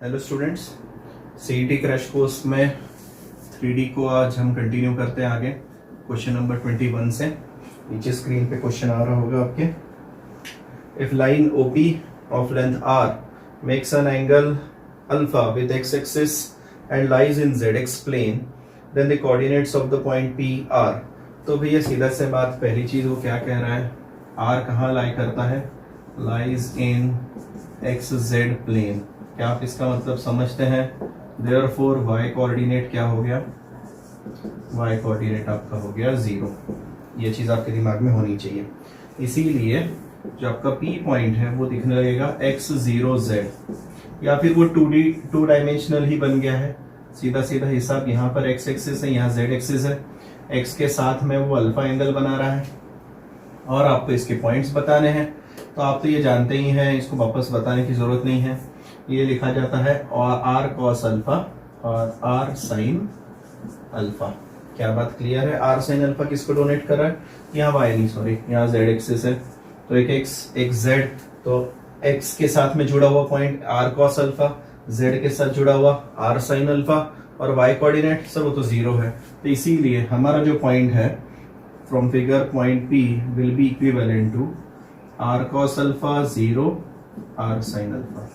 Hello students, CET crash course में 3D को आज हम कंटिन्यू करते हैं आगे। क्वेश्चन नंबर 21 से नीचे स्क्रीन पे क्वेश्चन आ रहा होगा आपके। If line OP of length R makes an angle alpha with x axis and lies in ZX plane, then the coordinates of the point P R। तो भैया सीधा से बात, पहली चीज वो क्या कह रहा है, R कहाँ लाई करता है, लाइज इन XZ प्लेन। क्या आप इसका मतलब समझते हैं? देयरफॉर y कोऑर्डिनेट क्या हो गया, y कोऑर्डिनेट आपका हो गया 0। ये चीज आपके दिमाग में होनी चाहिए। इसीलिए जो आपका P पॉइंट है वो दिखने लगेगा x0z, या फिर वो 2 डायमेंशनल ही बन गया है। सीधा सीधा हिसाब, यहाँ पर x एक्सिस है, यहाँ z एक्सिस है, x के साथ में वो अल्फा एंगल बना रहा है और आपको इसके पॉइंट्स बताने हैं। तो आप तो ये जानते ही हैं, इसको वापस बताने की जरूरत नहीं है। ये लिखा जाता है r cos अल्फा और r sin अल्फा। क्या बात क्लियर है? r sin अल्फा किसको डोनेट कर रहा है? यहाँ y नहीं, सॉरी, यहाँ z एक्सिस है, तो एक x एक z, तो x के साथ में जुड़ा हुआ point r cos alpha, z के साथ जुड़ा हुआ r sin अल्फा, और y कोऑर्डिनेट सब वो तो 0 है। तो इसीलिए हमारा जो पॉइंट है from figure, point P will be equivalent to r cos alpha 0 r sin alpha.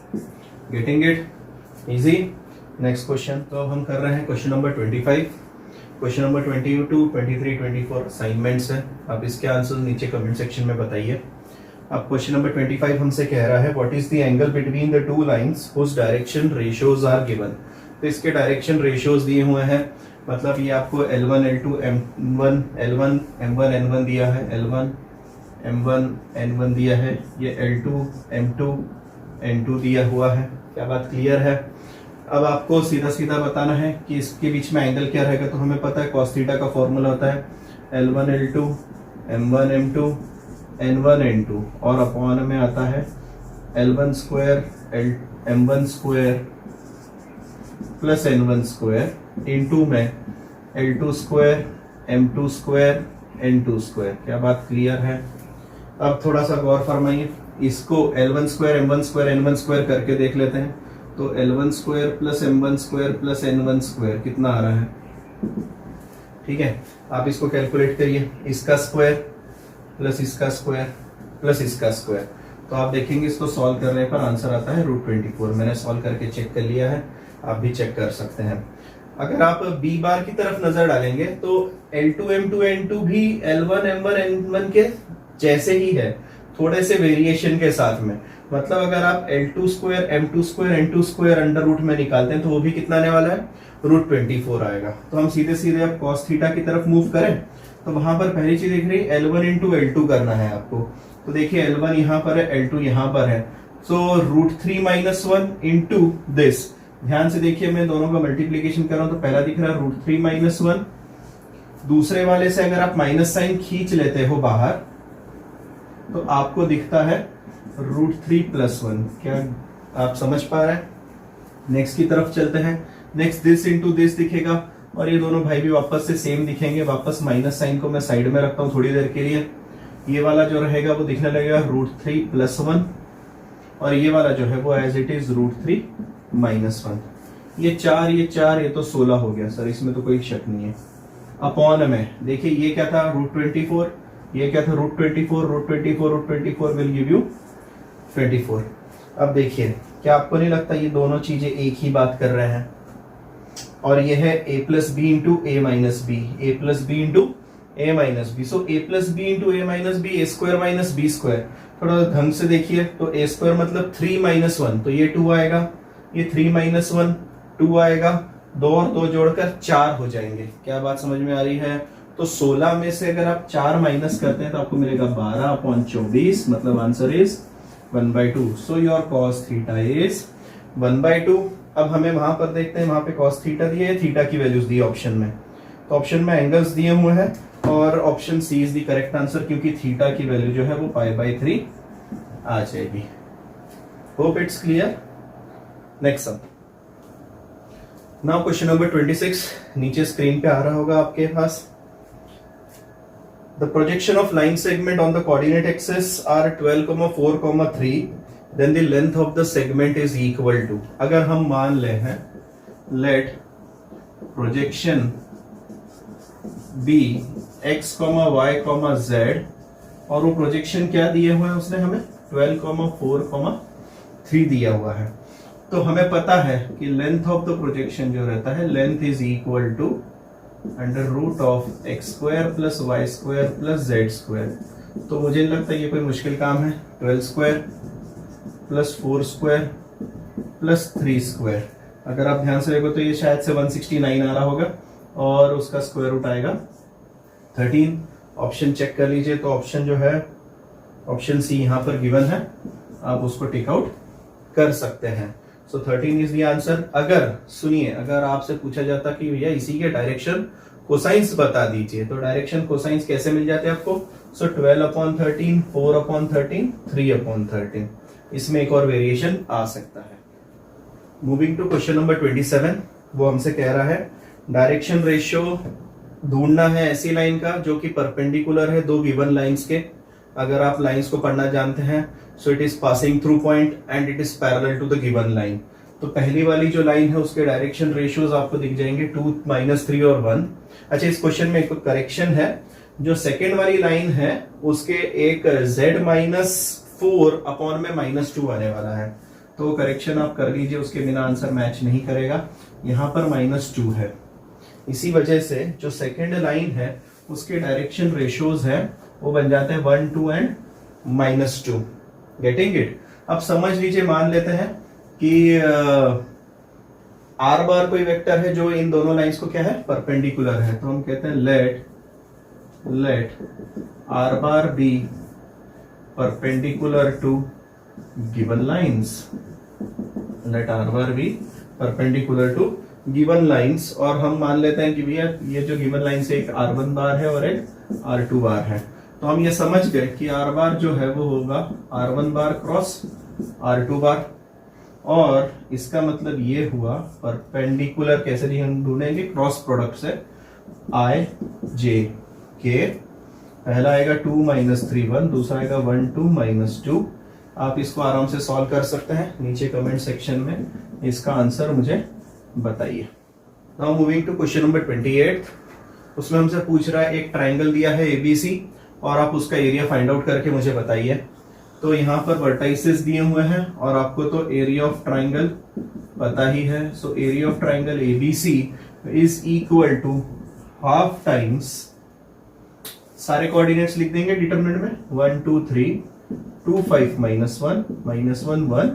Getting it? Easy. Next question तो हम कर रहे हैं question number 25। Question number 22, 23, 24 assignments है। आप इसके आंसर नीचे कमेंट सेक्शन में बताइए। अब क्वेश्चन नंबर 25 हमसे कह रहा है what is the angle between the two lines whose direction ratios are given. तो इसके डायरेक्शन रेशियोज दिए हुए हैं, मतलब ये आपको L1 L2 M1 L1 M1 N1 दिया है, L1 M1 N1 दिया है, ये L2 M2 N2 दिया हुआ है। क्या बात क्लियर है? अब आपको सीधा सीधा बताना है कि इसके बीच में एंगल क्या रहेगा। तो हमें पता है cos थीटा का फॉर्मूला होता है L1 L2 M1 M2 N1 N2, और अपॉन में आता है L1 square M1 square plus N1 square into में L2 square M2 square N2 square. क्या बात क्लियर है? अब थोड़ा सा गौर फरमाइए, इसको L1 square M1 square N1 square करके देख लेते हैं। तो L1 square plus M1 square plus N1 square कितना आ रहा है? ठीक है, आप इसको कैलकुलेट करिए, इसका स्क्वायर प्लस इसका स्क्वायर प्लस इसका स्क्वायर। तो आप देखेंगे इसको सॉल्व करने पर आंसर आता है √24। मैंने सॉल्व करके चेक कर लिया है, आप भी चेक कर सकते हैं। अगर आप B बार की तरफ नजर डालेंगे तो L2 M2 N2 भी L1 M1 N1 के जैसे ही है, थोड़े से वेरिएशन के साथ में। मतलब अगर आप L2 square M2 square N2 square under root में निकालते हैं तो वो भी कितना आने वाला है? √24 आएगा। तो हम सीधे सीधे अब cos थीटा की तरफ मूव करें तो वहां पर पहली चीज दिख रही है L1 इंटू L2 करना है आपको। तो देखिए L1 यहाँ पर है, L2 यहाँ पर है, सो √3 - 1 इंटू दिस। ध्यान से देखिए, मैं दोनों का मल्टीप्लीकेशन कर रहा हूं तो पहला दिख रहा है √3 - 1, दूसरे वाले से अगर आप माइनस साइन खींच लेते हो बाहर तो आपको दिखता है √3 + 1। क्या आप समझ पा रहे हैं? नेक्स्ट की तरफ चलते हैं। नेक्स्ट दिस इंटू दिस दिखेगा, और ये दोनों भाई भी वापस से सेम दिखेंगे। वापस माइनस साइन को मैं साइड में रखता हूं थोड़ी देर के लिए। ये वाला जो रहेगा वो दिखने लगेगा √3 + 1, और ये वाला जो है वो एज इट इज √3 - 1। ये 4 ये तो 16 हो गया सर, इसमें तो कोई शक नहीं है। अपॉन में देखिए ये क्या था, √24, ये क्या था, √24 विल गिव यू 24। अब देखिए, क्या आपको नहीं लगता ये दोनों चीजें एक ही बात कर रहे हैं? और ये है a + b into a - b, a + b into a - b। So a + b into a - b, a² - b²। थोड़ा ढंग से देखिए, तो a² मतलब 3 - 1, तो ये 2 आएगा, ये 3 - 1 2 आएगा, 2 और 2 जोड़कर 4 हो जाएंगे। क्या बात समझ में आ रही है? तो 16 में से अगर आप 4 माइनस करते हैं तो आपको मिलेगा 12/24, मतलब answer is 1/2। So your cos theta is 1/2। अब हमें वहां पर देखते हैं, वहां पे cos थीटा दिए, थीटा की वैल्यूज दी ऑप्शन में। तो ऑप्शन में एंगल्स दिए हुए हैं और option C is the correct answer, क्योंकि थीटा की वैल्यू जो है वो π/3 आ जाएगी। Hope it's clear. Next sum. Now question number 26 नीचे स्क्रीन पे आ रहा होगा आपके पास। The projection of line segment on the coordinate axis are 12, 4, 3 then the length of the segment is equal to, अगर हम मान ले हैं let projection be x, y, z, और वो प्रोजेक्शन क्या दिए हुए हैं उसने हमें 12,4,3 दिया हुआ है। तो हमें पता है कि लेंथ ऑफ द प्रोजेक्शन जो रहता है, length is equal to under root of x square plus y square plus z square. तो मुझे नहीं लगता ये कोई मुश्किल काम है। 12 square plus 4 square plus 3 square, अगर आप ध्यान से देखो तो ये शायद से 169 आ रहा होगा और उसका स्क्वायर रूट आएगा 13। ऑप्शन चेक कर लीजिए, तो ऑप्शन जो है ऑप्शन सी यहाँ पर गिवन है, आप उसको टेक आउट कर सकते हैं। सो 13 इज द आंसर। अगर सुनिए, अगर आपसे पूछा जाता कि भैया इसी के डायरेक्शन कोसाइंस बता दीजिए, तो डायरेक्शन कोसाइंस कैसे मिल जाते हैं आपको? सो 12/13, 4/13, 3/13, इसमें एक और वेरिएशन आ सकता है। मूविंग टू क्वेश्चन नंबर 27, वो हमसे कह रहा है डायरेक्शन रेशियो ढूंढना है ऐसी लाइन का जो कि परपेंडिकुलर है दो गिवन लाइंस के। अगर आप लाइंस को पढ़ना जानते हैं, so it is passing through point and it is parallel to the given line. तो पहली वाली जो लाइन है उसके डायरेक्शन रेशियोज आपको दिख जाएंगे 2, -3 और 1। अच्छा, इस क्वेश्चन में एक करेक्शन है, जो सेकेंड वाली लाइन है उसके एक z -4 अपॉन में -2 आने वाला है, तो करेक्शन आप कर लीजिए, उसके बिना आंसर मैच नहीं करेगा। यहाँ पर -2 है, इसी वजह से जो सेकेंड लाइन है उसके डायरेक्शन रेशियोज है वो बन जाते हैं 1, 2 एंड -2। Getting it? अब समझ लीजिए, मान लेते हैं कि आर बार कोई वेक्टर है जो इन दोनों लाइंस को क्या है, परपेंडिकुलर है। तो हम कहते हैं let r bar be perpendicular to given lines, let r bar be perpendicular to given lines. और हम मान लेते हैं कि भैया ये जो गिवन लाइंस है एक R1 बार है और एक R2 बार है। तो हम ये समझ गए कि R बार जो है वो होगा R1 बार क्रॉस R2 बार, और इसका मतलब ये हुआ परपेंडिकुलर कैसे हम ढूंढेंगे, क्रॉस प्रोडक्ट से I J K। पहला आएगा 2 -3 1, दूसरा आएगा 1 2 -2। आप इसको आराम से सॉल्व कर सकते हैं, नीचे कमेंट सेक्शन में इसका आंसर मुझे बताइए। Now moving to question number 28, उसमें हमसे पूछ रहा है एक ट्राइंगल दिया है ABC और आप उसका एरिया फाइंड आउट करके मुझे बताइए। तो यहाँ पर वर्टाइसेस दिए हुए हैं और आपको तो एरिया ऑफ ट्राइंगल पता ही है। So area of triangle ABC is equal to half times, सारे कोऑर्डिनेट्स लिख देंगे डिटरमिनेंट में, 1 2 3 2 5 -1 -1 1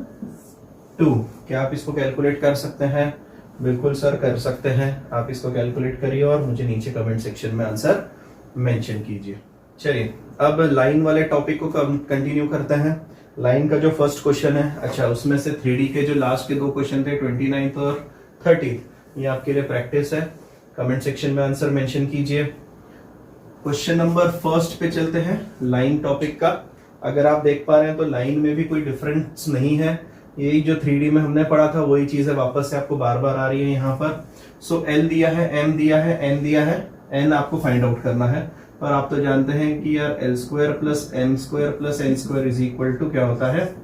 2। क्या आप इसको कैलकुलेट कर सकते हैं? बिल्कुल सर कर सकते हैं। आप इसको कैलकुलेट करिए और मुझे नीचे कमेंट सेक्शन में आंसर मेंशन कीजिए। चलिए अब लाइन वाले टॉपिक को कंटिन्यू करते हैं। लाइन का जो फर्स्ट क्वेश्चन है, अच्छा उसमें से 3D के जो लास्ट के दो क्वेश्चन थे 29th और 30th, ये आपके लिए प्रैक्टिस है। कमेंट सेक्शन में आंसर मेंशन कीजिए। क्वेश्चन नंबर फर्स्ट पे चलते हैं, लाइन टॉपिक का। अगर आप देख पा रहे हैं तो लाइन में भी कोई डिफरेंस नहीं है, यही जो 3D में हमने पढ़ा था वही चीज है, वापस से आपको बार बार आ रही है यहाँ पर। सो L दिया है, M दिया है, N दिया है, N आपको फाइंड आउट करना है। पर आप तो जानते हैं कि यार L² plus M² plus N² is equal to क्या होता है,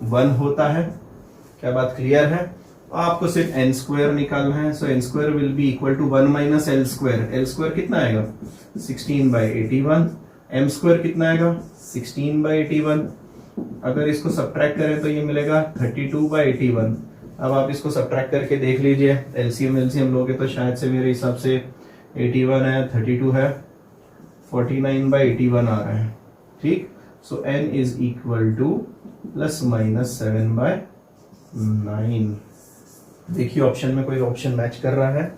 1 होता है। क्या बात क्लियर है? आपको सिर्फ N² निकालना है। So N² will be equal to 1 minus L²। L² कितना आएगा, 16/81। M² कितना आएगा, 16/81। अगर इसको सब्ट्रैक्ट करें तो ये मिलेगा 32/81। अब आप इसको सब्ट्रैक्ट करके देख लीजिए, एलसीएम लोगे तो शायद से मेरे हिसाब से 81 है, 32 है, 49/81 आ रहा है। ठीक, सो n इज इक्वल टू ±7/9। देखिए ऑप्शन में कोई ऑप्शन मैच कर रहा है?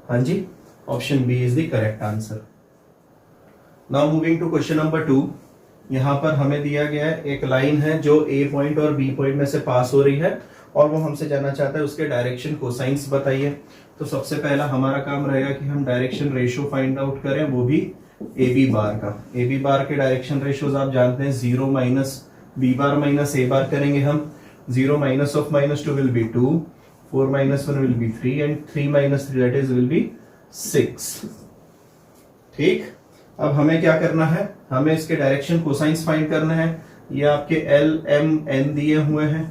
हाँ जी, option B is the correct answer. Now moving to question number 2। यहाँ पर हमें दिया गया है एक लाइन है जो A पॉइंट और B पॉइंट में से पास हो रही है और वो हमसे जानना चाहता है उसके डायरेक्शन कोसाइंस बताइए। तो सबसे पहला हमारा काम रहेगा कि हम डायरेक्शन रेशियो फाइंड आउट करें, वो भी AB बार का। AB बार के डायरेक्शन रेशियोज आप जानते हैं, 0 - B बार माइनस A बार करेंगे हम। 0 minus of -2 will be 2, 4 - 1 will be 3 and 3 - 3 that is will be 6। ठीक, अब हमें क्या करना है, हमें इसके डायरेक्शन कोसाइंस फाइंड करना है। ये आपके एल एम एन दिए हुए हैं,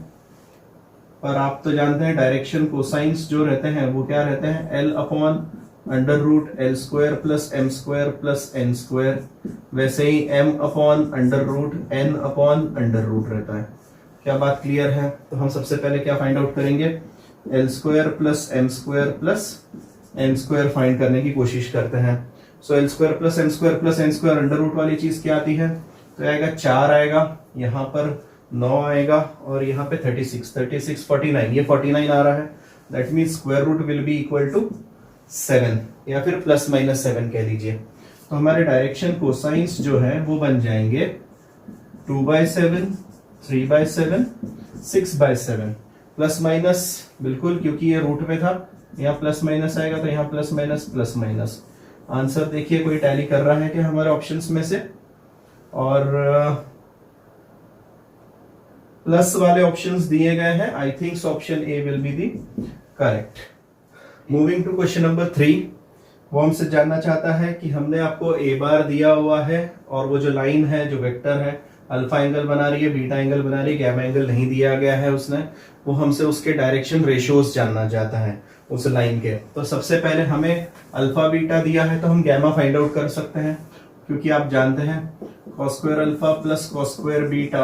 और आप तो जानते हैं डायरेक्शन कोसाइंस जो रहते हैं वो क्या रहते हैं, L upon under root L square plus M square plus N square. वैसे ही M upon under root N upon under root रहता है। क्या बात क्लियर है? तो हम सबसे पहले क्या फाइंड आउट करेंगे, L square plus M square plus N square find करने की कोशिश करते हैं। So L square plus M square plus N square under root वाली चीज क्या आती है, तो आएगा 4 आएगा, यहाँ पर 9 आएगा, और यहाँ पे 36 49, ये 49 आ रहा है। That mean square root will be equal to 7 या फिर प्लस माइनस 7 कह लीजिए। तो हमारे डायरेक्शन कोसाइंस जो है वो बन जाएंगे 2/7, 3/7, 6/7। प्लस माइनस बिल्कुल, क्योंकि ये रूट में था, यहाँ प्लस माइनस आएगा तो यहाँ plus minus plus minus. Answer देखिए कोई टैली कर रहा है क्या हमारे ऑप्शंस में से, और प्लस वाले ऑप्शंस दिए गए हैं। I think option A will be the correct. Moving to question number 3, वो हमसे जानना चाहता है कि हमने आपको ए बार दिया हुआ है, और वो जो लाइन है, जो वेक्टर है, अल्फा एंगल बना रही है, बीटा एंगल बना रही है, गैमा एंगल नहीं दिया गया है उसने, वो हमसे उसके डायरेक्शन रेशियोज जानना चाहता है उस लाइन के। तो सबसे पहले हमें अल्फा बीटा दिया है तो हम गैमा फाइंड आउट कर सकते हैं, क्योंकि आप जानते हैं cos square alpha plus cos square beta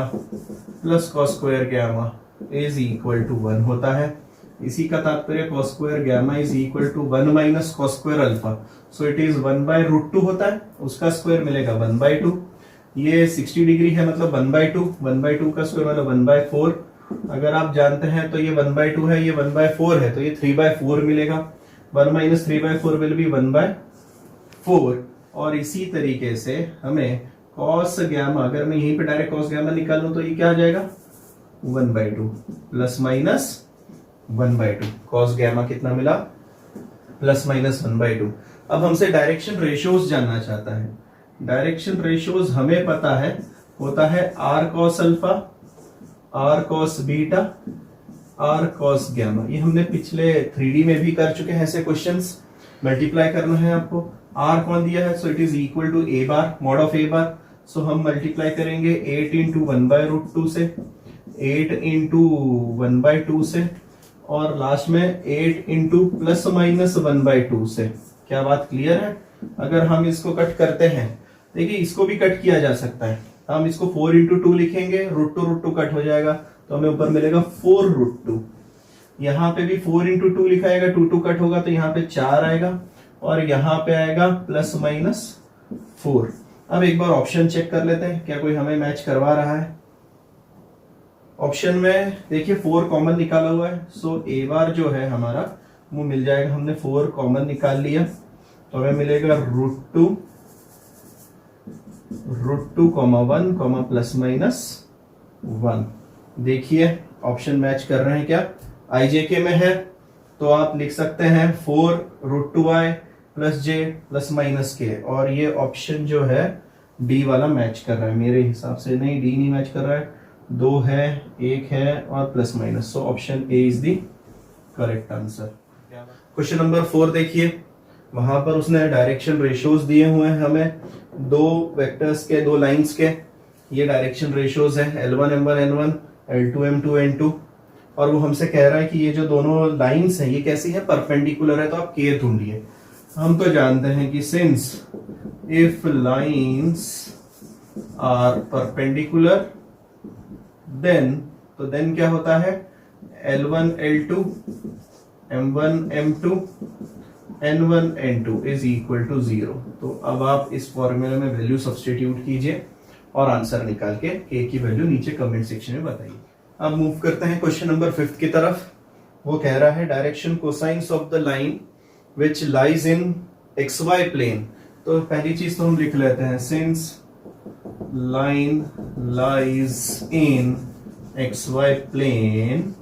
plus cos square gamma is equal to 1 होता है। इसी का तात्पर्य cos square gamma is equal to 1 minus cos square alpha, so it is 1/√2 होता है, उसका स्क्वायर मिलेगा 1/2। ये 60 डिग्री है, मतलब 1/2, 1/2 का स्क्वायर मतलब 1/4। अगर आप जानते हैं तो ये 1/2 है, ये 1/4 है, तो ये 3/4 मिलेगा। 1 माइनस 3/4 विल बी 1/4। और इसी तरीके से हमें cos गैमा, अगर मैं यहीं पे डायरेक्ट cos गैमा निकाल लूं तो ये क्या आ जाएगा, 1/2 प्लस माइनस 1/2। cos गैमा कितना मिला, प्लस माइनस 1/2। अब हमसे डायरेक्शन रेशियोज जानना चाहता है। डायरेक्शन रेशियोज हमें पता है, होता है r cos alpha, r cos beta, r cos gamma. ये हमने पिछले 3D में भी कर चुके हैं ऐसे क्वेश्चंस। मल्टीप्लाई करना है आपको, r कौन दिया है, so it is equal to a bar mod of a bar. So हम मल्टीप्लाई करेंगे 8 इंटू 1/√2 से, 8 इंटू 1/2 से, और लास्ट में 8 इंटू प्लस माइनस 1/2 से। क्या बात क्लियर है? अगर हम इसको कट करते हैं, देखिए इसको भी कट किया जा सकता है। हम इसको 4 इंटू 2 लिखेंगे, √2 कट हो जाएगा, तो हमें ऊपर मिलेगा 4√2। यहाँ पे भी 4 इंटू 2 लिखाएगा, 2 कट होगा तो यहाँ पे 4 आएगा, और यहाँ पे आएगा प्लस माइनस 4। अब एक बार ऑप्शन चेक कर लेते हैं, क्या कोई हमें मैच करवा रहा है। ऑप्शन में देखिए 4 कॉमन निकाला हुआ है, सो ए बार जो है हमारा वो मिल जाएगा। हमने 4 कॉमन निकाल लिया तो हमें मिलेगा √2, √2, 1, प्लस माइनस 1। देखिए ऑप्शन मैच कर रहे हैं क्या? आईजेके में है तो आप लिख सकते हैं 4√2i प्लस जे प्लस माइनस के, और ये ऑप्शन जो है डी वाला मैच कर रहा है मेरे हिसाब से। नहीं, डी नहीं मैच कर रहा है, 2 है, 1 है और plus minus, so option A is the correct answer. Question number 4 देखिए, वहां पर उसने डायरेक्शन रेशियोज दिए हुए हैं हमें, 2 वेक्टर्स के, 2 लाइंस के। ये डायरेक्शन रेशियोज है L1 M1 N1, L2 M2 N2, और वो हमसे कह रहा है कि ये जो दोनों लाइंस हैं ये कैसी है, परपेंडिकुलर है, तो आप के ढूंढिए। हम तो जानते हैं कि since if lines are perpendicular then, तो देन क्या होता है, L1 L2 M1 M2 N1 N2 is equal to 0। तो अब आप इस फॉर्मूले में वैल्यू सब्स्टिट्यूट कीजिए और आंसर निकाल के के की वैल्यू नीचे कमेंट सेक्शन में बताइए। अब मूव करते हैं क्वेश्चन नंबर 5 की तरफ। वो कह रहा है direction cosines of the line which lies in XY plane. तो पहली चीज तो हम लिख लेते हैं, since line lies in XY plane,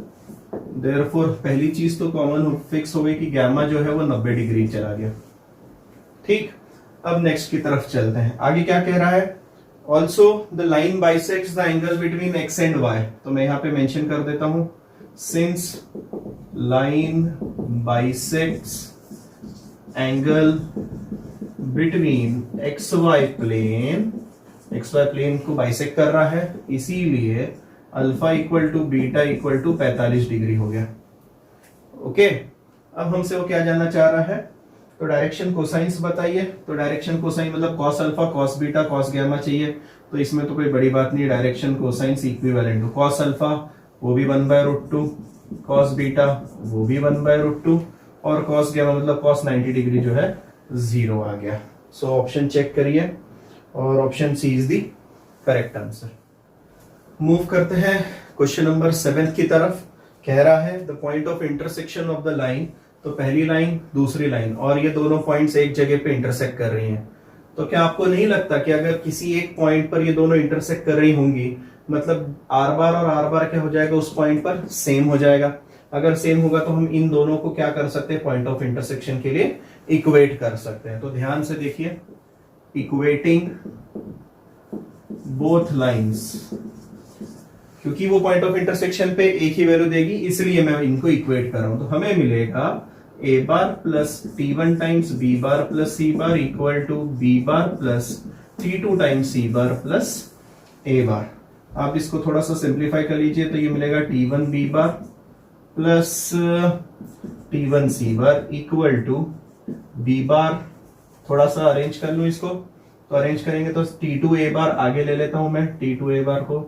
therefore पहली चीज तो कॉमन फिक्स हो गई कि गैमा जो है वो 90 डिग्री चला गया। ठीक, अब नेक्स्ट की तरफ चलते हैं। आगे क्या कह रहा है, also the line bisects the angle between x and y। तो मैं यहां पे मेंशन कर देता हूं, since line bisects angle between XY plane X Y plane को बाइसेक्ट कर रहा है, इसीलिए alpha equal to beta equal to 45 degree हो गया। ओके, अब हमसे वो क्या जानना चाह रहा है, तो डायरेक्शन कोसाइंस बताइए। तो डायरेक्शन कोसाइन मतलब cos alpha cos beta cos gamma चाहिए, तो इसमें तो कोई बड़ी बात नहीं, direction cosines equivalent to cos alpha वो भी 1/√2, कॉस बीटा वो भी 1/√2 और कॉस गैमा मतलब कॉस 90 डिग्री जो है 0 आ गया। सो ऑप्शन चेक करिए और option C is the correct answer. Move करते हैं क्वेश्चन नंबर 7 की तरफ। कह रहा है the point of intersection of the line, तो पहली लाइन दूसरी लाइन और ये दोनों पॉइंट्स एक जगह पे इंटरसेक्ट कर रही हैं। तो क्या आपको नहीं लगता कि अगर किसी एक पॉइंट पर ये दोनों इंटरसेक्ट कर रही होंगी, मतलब आर बार और आर बार क्या हो जाएगा उस पॉइंट पर सेम हो जाएगा। अगर सेम होगा तो हम इन दोनों को क्या कर सकते हैं, पॉइंट ऑफ इंटरसेक्शन के लिए इक्वेट कर सकते हैं। तो ध्यान से देखिए, इक्वेटिंग बोथ लाइंस, क्योंकि वो पॉइंट ऑफ इंटरसेक्शन पे एक ही वैल्यू देगी इसलिए मैं इनको इक्वेट कर रहा हूं। तो हमें मिलेगा A bar plus T1 times B bar plus C bar equal to B bar plus T2 times C bar plus A bar. आप इसको थोड़ा सा सिंप्लीफाई कर लीजिए तो ये मिलेगा T1 B bar plus T1 C bar equal to B bar, थोड़ा सा अरेंज कर लूं इसको, तो अरेंज करेंगे तो T2 ए बार आगे ले लेता हूं मैं T2 ए बार को,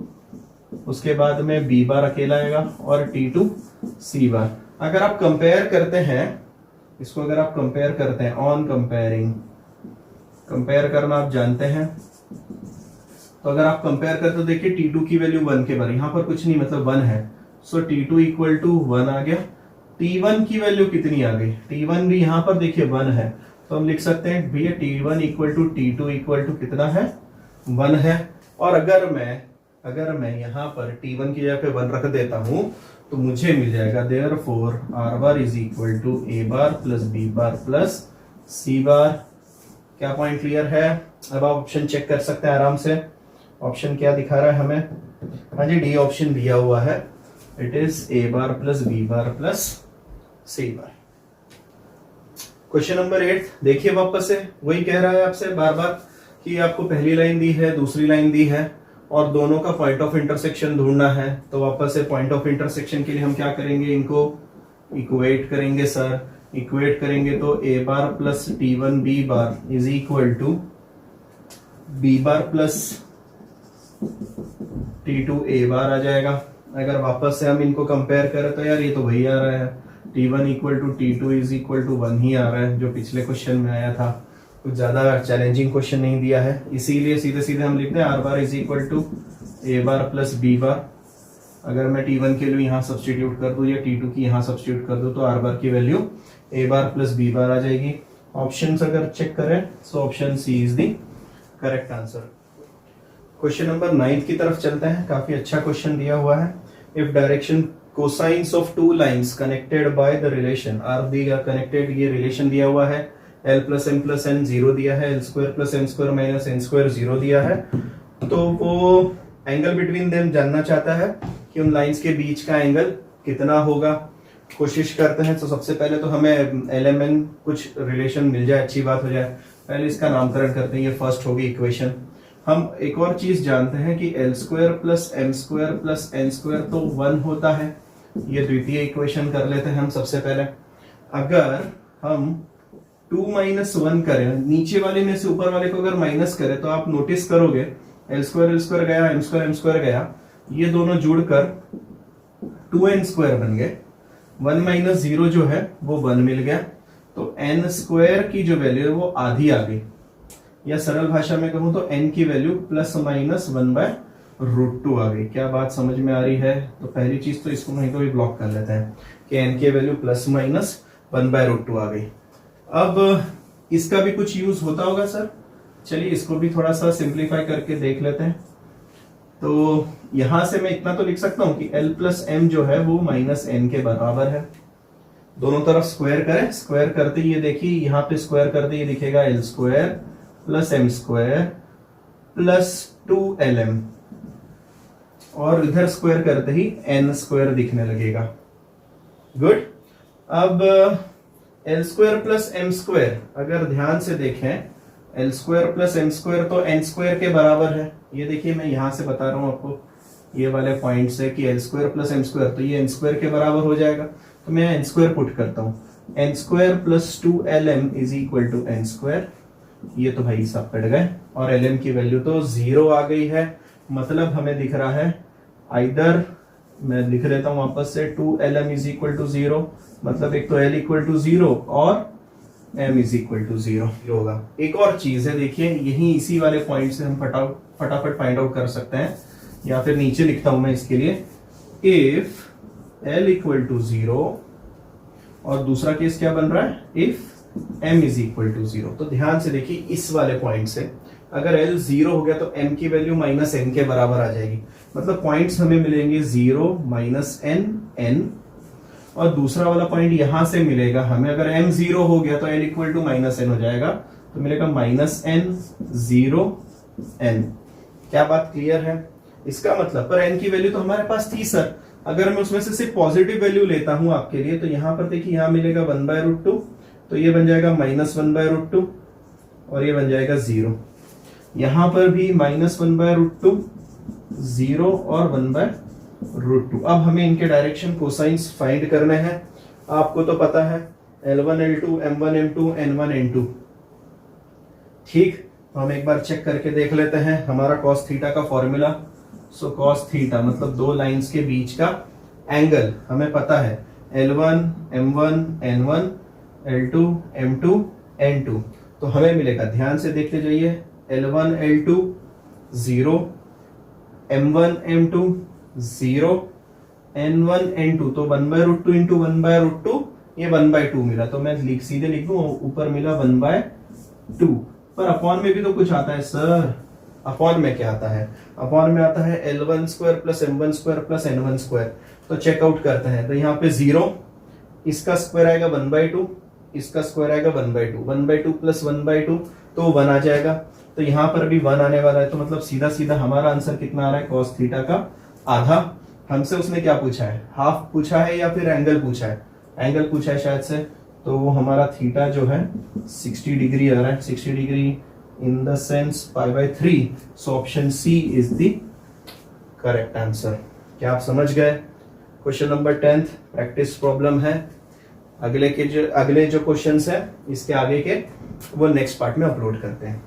उसके बाद में बी बार अकेला आएगा और T2 सी बार। अगर आप कंपेयर करते हैं इसको, अगर आप कंपेयर करते हैं ऑन कंपेयरिंग, कंपेयर करना आप जानते हैं, तो अगर आप कंपेयर करते हो देखिए T2 की वैल्यू 1 के बराबर, यहां पर कुछ नहीं मतलब 1 है, सो T2 इक्वल टू 1 आ गया। T1 की वैल्यू कितनी आ गई, T1 भी यहां पर देखिए 1 है, तो हम लिख सकते हैं भैया T1 equal to T2 equal to कितना है 1 है। और अगर मैं यहां पर T1 की जगह पे 1 रख देता हूं तो मुझे मिल जाएगा therefore R bar is equal to A bar plus B bar plus C bar. क्या पॉइंट क्लियर है? अब आप ऑप्शन चेक कर सकते हैं आराम से। ऑप्शन क्या दिखा रहा है हमें? हाँ जी, डी ऑप्शन दिया हुआ है, it is A bar plus B bar plus C bar. Question number 8 देखिए, वापस से वही कह रहा है आपसे बार बार कि आपको पहली लाइन दी है, दूसरी लाइन दी है और दोनों का पॉइंट ऑफ इंटरसेक्शन ढूंढना है। तो वापस से पॉइंट ऑफ इंटरसेक्शन के लिए हम क्या करेंगे, इनको इक्वेट करेंगे सर। इक्वेट करेंगे तो A bar plus T1 B bar is equal to B bar plus T2 A bar आ जाएगा। अगर वापस से हम इनको कंपेयर करें तो यार ये तो वही आ रहा है, T1 equal to T2 is equal to 1 ही आ रहा है जो पिछले क्वेश्चन में आया था। कुछ ज्यादा चैलेंजिंग क्वेश्चन नहीं दिया है, इसीलिए सीधे सीधे हम लिखते हैं R bar is equal to A bar plus B bar. अगर मैं T1 के लिए यहाँ सब्सटीट्यूट कर दूं या T2 की यहाँ सब्सटीट्यूट कर दूं तो आर बार की value A bar plus B bar आ जाएगी। ऑप्शंस अगर चेक करें तो option C is the correct answer. Question number 9 की तरफ चलते हैं। काफी अच्छा क्वेश्चन दिया हुआ है। If direction cosines of two lines connected by the relation are the connected, ये रिलेशन दिया हुआ है, L plus M plus N 0 दिया है, L square plus M square minus N square 0 दिया है। तो वो एंगल बिटवीन देम जानना चाहता है कि उन लाइंस के बीच का एंगल कितना होगा। कोशिश करते हैं। तो सबसे पहले तो हमें LMN कुछ रिलेशन मिल जाए, अच्छी बात हो जाए। पहले इसका नामकरण करते हैं, ये फर्स्ट होगी इक्वेशन। हम एक और चीज जानते हैं कि L square plus M square plus N square तो 1 होता है। ये द्वितीय इक्वेशन कर लेते हैं हम सबसे पहले। अगर हम 2 माइनस 1 करें, नीचे वाले में से ऊपर वाले को अगर माइनस करें तो आप नोटिस करोगे L स्क्वायर गया, एम स्क्वायर गया, ये दोनों जुड़कर 2n स्क्वायर बन गए। 1 माइनस 0 जो है वो 1 मिल गया, तो n स्क्वायर की जो वैल्यू है वो आधी आ गई, या सरल भाषा में कहूं तो n की वैल्यू प्लस माइनस 1/√2 आ गई। क्या बात समझ में आ रही है? तो पहली चीज तो इसको नहीं तो भी ब्लॉक कर लेते हैं कि n की वैल्यू प्लस माइनस 1/√2 आ गई। अब इसका भी कुछ यूज होता होगा सर, चलिए इसको भी थोड़ा सा सिंप्लीफाई करके देख लेते हैं। तो यहां से मैं इतना तो लिख सकता हूं कि L प्लस एम जो है वो माइनस एन के बराबर है। दोनों तरफ स्क्वायर करें, स्क्वायर करते ये देखिए यहां पे स्क्वायर करते ये दिखेगा L square plus M square plus 2LM, और इधर स्क्वायर करते ही n स्क्वायर दिखने लगेगा। गुड। अब L square plus M square अगर ध्यान से देखें L square plus M square तो एन स्क्वायर के बराबर है। ये देखिए मैं यहां से बता रहा हूं आपको, ये वाले पॉइंट से कि L square plus M square तो ये एन स्क्वायर के बराबर हो जाएगा। तो मैं एन स्क्वायर पुट करता हूं, N square plus 2lm is equal to N square. ये तो भाई सब कट गए और lm की वैल्यू तो 0 आ गई है। मतलब हमें दिख रहा है आइदर, मैं लिख लेता हूं वापस से, 2lm इज इक्वल टू 0, मतलब एक तो l इक्वल टू 0 और m इज इक्वल टू 0 होगा। एक और चीज है, देखिए यही इसी वाले पॉइंट से हम फटाफट फाइंड आउट कर सकते हैं, या फिर नीचे लिखता हूं मैं इसके लिए, इफ l इक्वल टू 0 और दूसरा केस क्या बन रहा है, if m is equal to 0। तो ध्यान से देखिए इस वाले पॉइंट से अगर l 0 हो गया तो m की वैल्यू माइनस n के बराबर आ जाएगी। मतलब पॉइंट्स हमें मिलेंगे 0 माइनस n n, और दूसरा वाला पॉइंट यहां से मिलेगा हमें, अगर m 0 हो गया तो l equal to minus n हो जाएगा, तो मिलेगा माइनस n 0 n। क्या बात क्लियर है? इसका मतलब पर n की वैल्यू तो हमारे पास थी सर, अगर मैं उसमें से सिर्फ पॉजिटिव वैल्यू लेता हूं आपके लिए, तो यहां पर देखिए यहां मिलेगा 1/√2, तो ये बन जाएगा -1/√2 और ये बन जाएगा 0। यहां पर भी -1/√2, 0 और 1/√2। अब हमें इनके डायरेक्शन कोसाइंस फाइंड करने हैं। आपको तो पता है L1 L2 M1 M2 N1 N2, ठीक। तो हम एक बार चेक करके देख लेते हैं हमारा cos थीटा का फॉर्मूला। सो cos थीटा मतलब दो लाइंस के बीच का एंगल हमें पता है, L1 M1 N1 L2 M2 N2। तो हमें मिलेगा, ध्यान से देखते जाइए, L1 L2 0, M1 M2 0, N1 N2, तो 1/√2 इंटू 1/√2, ये 1/2 मिला, तो मैं सीधे लिख दूं ऊपर मिला 1/2। पर अपॉन में भी तो कुछ आता है सर, अपॉन में क्या आता है, अपॉन में आता है L1 square plus M1 square plus N1 square. तो चेकआउट करते हैं, तो यहाँ पे 0, इसका स्क्वायर आएगा 1/2, इसका स्क्वायर आएगा 1/2, 1/2 प्लस 1/2 तो 1 आ जाएगा। तो यहां पर भी 1 आने वाला है, तो मतलब सीधा सीधा हमारा आंसर कितना आ रहा है, cos थीटा का आधा। हमसे उसने क्या पूछा है, हाफ पूछा है या फिर एंगल पूछा है, एंगल पूछा है शायद से, तो वो हमारा थीटा जो है 60 डिग्री आ रहा है, 60 degree in the sense π/3। So option C is the correct answer. क्या आप समझ गए? क्वेश्चन नंबर 10 प्रैक्टिस प्रॉब्लम है। अगले जो क्वेश्चंस है इसके आगे के वो नेक्स्ट पार्ट में अपलोड करते हैं।